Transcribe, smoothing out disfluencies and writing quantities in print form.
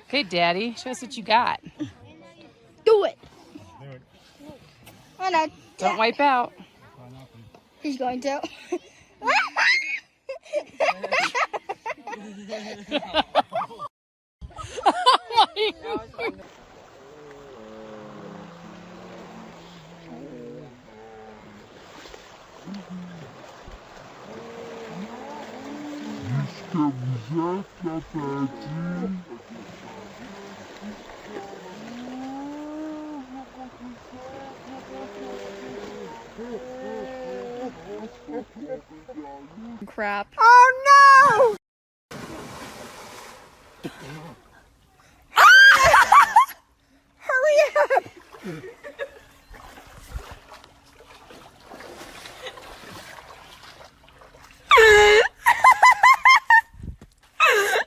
Okay, Daddy, show us what you got. Do it. Oh, no. Don't wipe out. He's going to. Crap. Oh no! Hurry up!